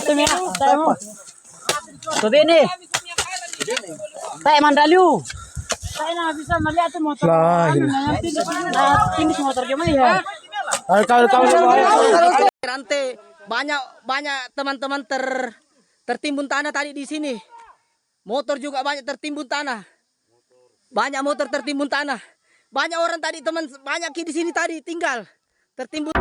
Tumira, tayo mo. Sabi ni. Tayo mandalyo. Tayo na bisa malihat motor. Tinis motor gimana ya? Rantai banyak teman-teman tertimbun tanah tadi di sini. Motor juga banyak tertimbun tanah. Banyak motor tertimbun tanah. Banyak orang tadi banyak di sini tadi tinggal tertimbun.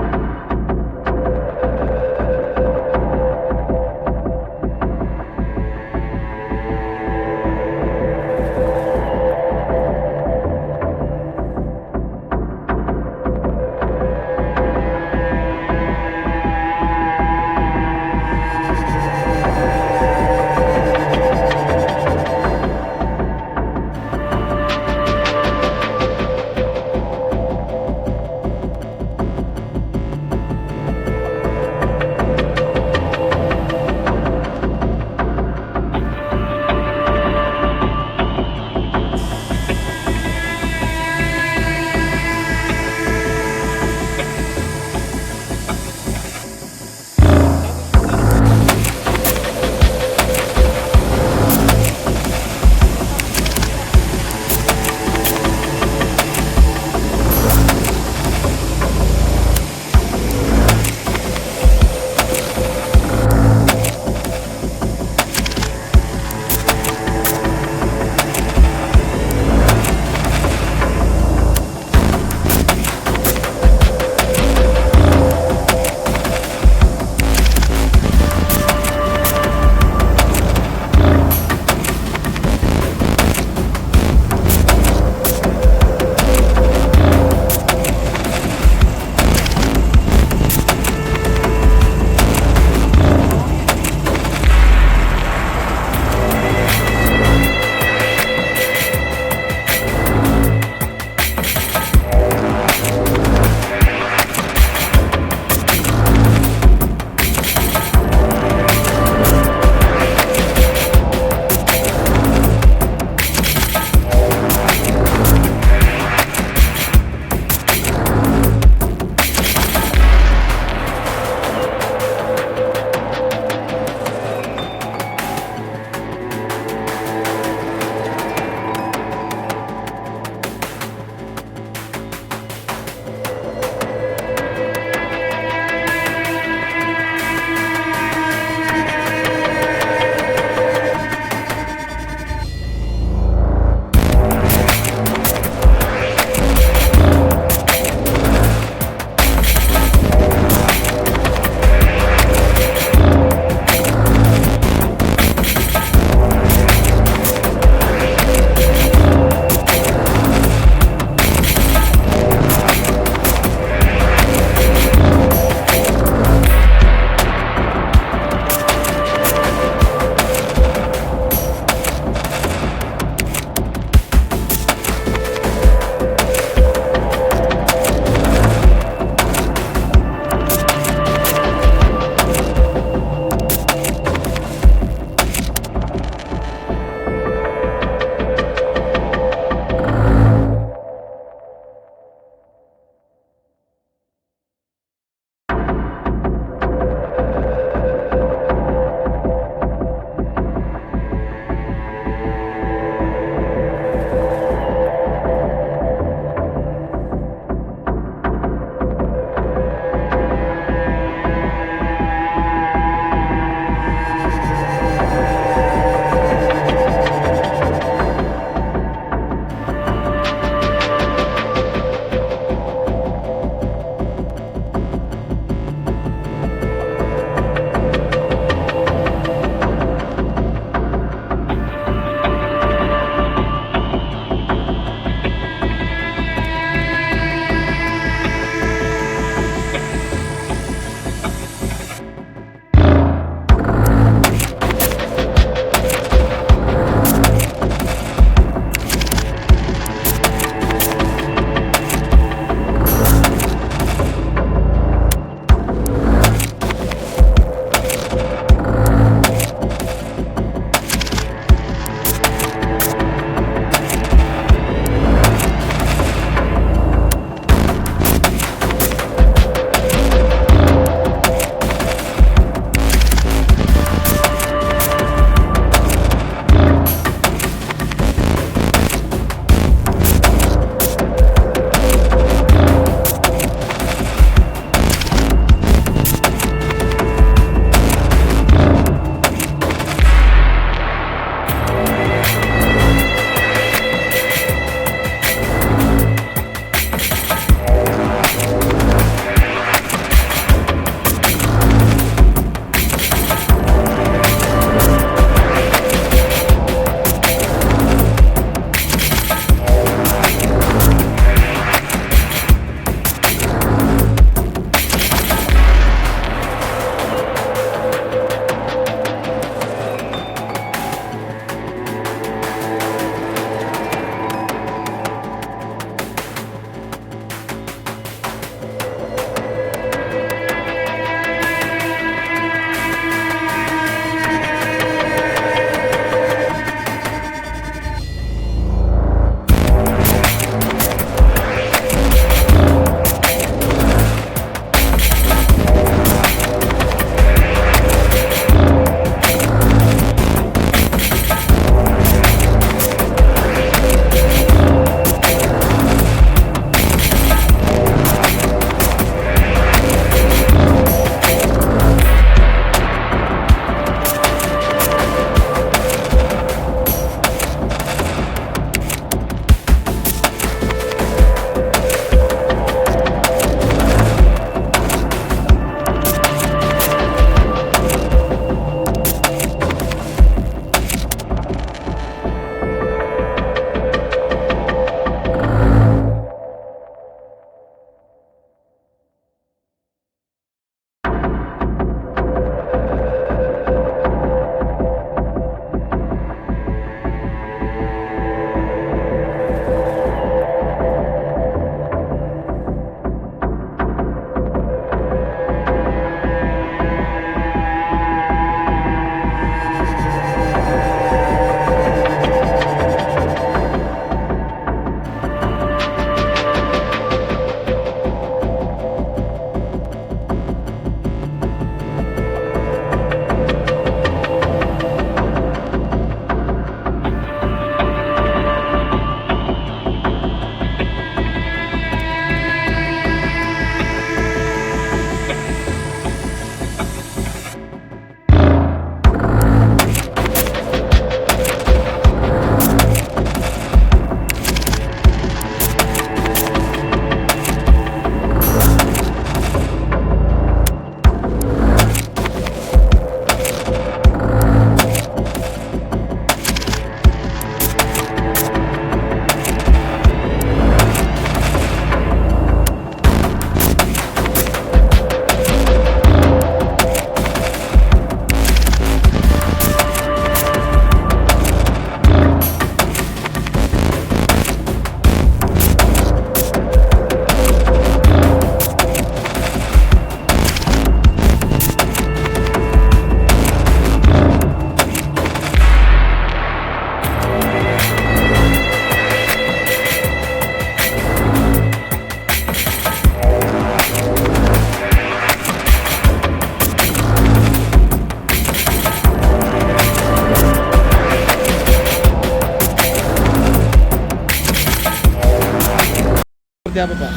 Seperti apa Pak?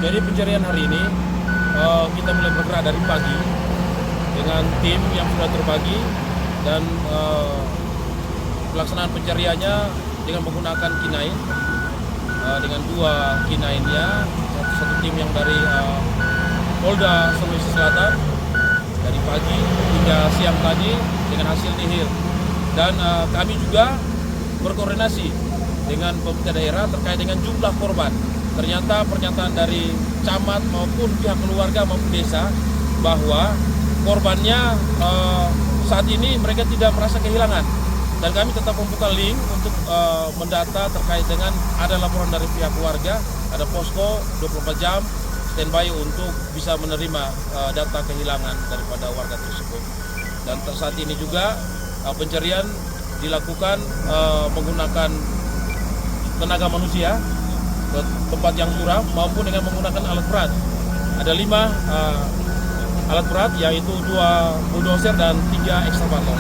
Jadi pencarian hari ini kita mulai bergerak dari pagi dengan tim yang sudah terbagi dan pelaksanaan pencariannya dengan menggunakan K9 dengan 2 K9-nya, satu tim yang dari Polda Sulawesi Selatan dari pagi hingga siang tadi dengan hasil nihil. Dan kami juga berkoordinasi dengan pemerintah daerah terkait dengan jumlah korban. Ternyata pernyataan dari camat maupun pihak keluarga maupun desa bahwa korbannya saat ini mereka tidak merasa kehilangan. Dan kami tetap membuka link untuk mendata terkait dengan ada laporan dari pihak keluarga, ada posko 24 jam standby untuk bisa menerima data kehilangan daripada warga tersebut. Dan saat ini juga pencarian dilakukan menggunakan tenaga manusia ke tempat yang suram maupun dengan menggunakan alat berat. Ada 5 alat berat, yaitu 2 bulldozer dan 3 ekskavator.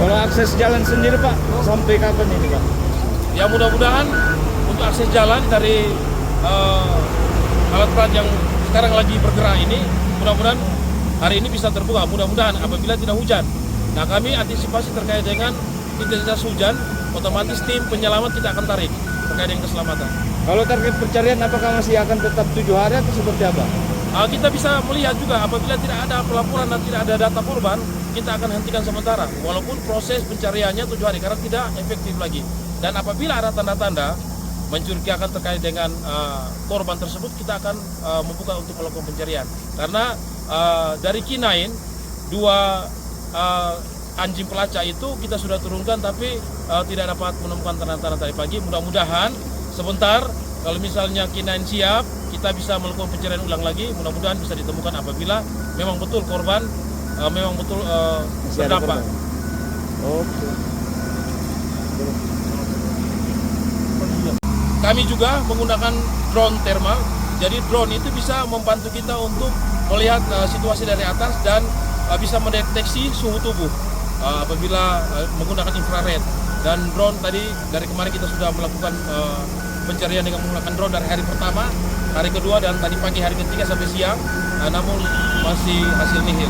Kalau akses jalan sendiri Pak, sampai kapan ini Pak? Ya mudah-mudahan untuk akses jalan dari alat berat yang sekarang lagi bergerak ini, mudah-mudahan hari ini bisa terbuka, mudah-mudahan apabila tidak hujan. Nah, kami antisipasi terkait dengan intensitas hujan, otomatis tim penyelamat kita akan tarik terkait dengan keselamatan. Kalau target pencarian apakah masih akan tetap 7 hari atau seperti apa? Kita bisa melihat juga apabila tidak ada pelaporan dan tidak ada data korban, kita akan hentikan sementara. Walaupun proses pencariannya 7 hari karena tidak efektif lagi. Dan apabila ada tanda-tanda mencurigakan terkait dengan korban tersebut, kita akan membuka untuk melakukan pencarian. Karena dari K9, 2 anjing pelacak itu kita sudah turunkan, tapi tidak dapat menemukan tanda-tanda tadi pagi. Mudah-mudahan sebentar kalau misalnya K9 siap, kita bisa melakukan pencarian ulang lagi. Mudah-mudahan bisa ditemukan apabila memang betul korban memang betul terdampak. Oke. Kami juga menggunakan drone thermal. Jadi drone itu bisa membantu kita untuk melihat situasi dari atas dan bisa mendeteksi suhu tubuh apabila menggunakan infrared. Dan drone tadi dari kemarin kita sudah melakukan pencarian dengan menggunakan drone dari hari pertama, hari kedua, dan tadi pagi hari ketiga sampai siang, namun masih hasil nihil.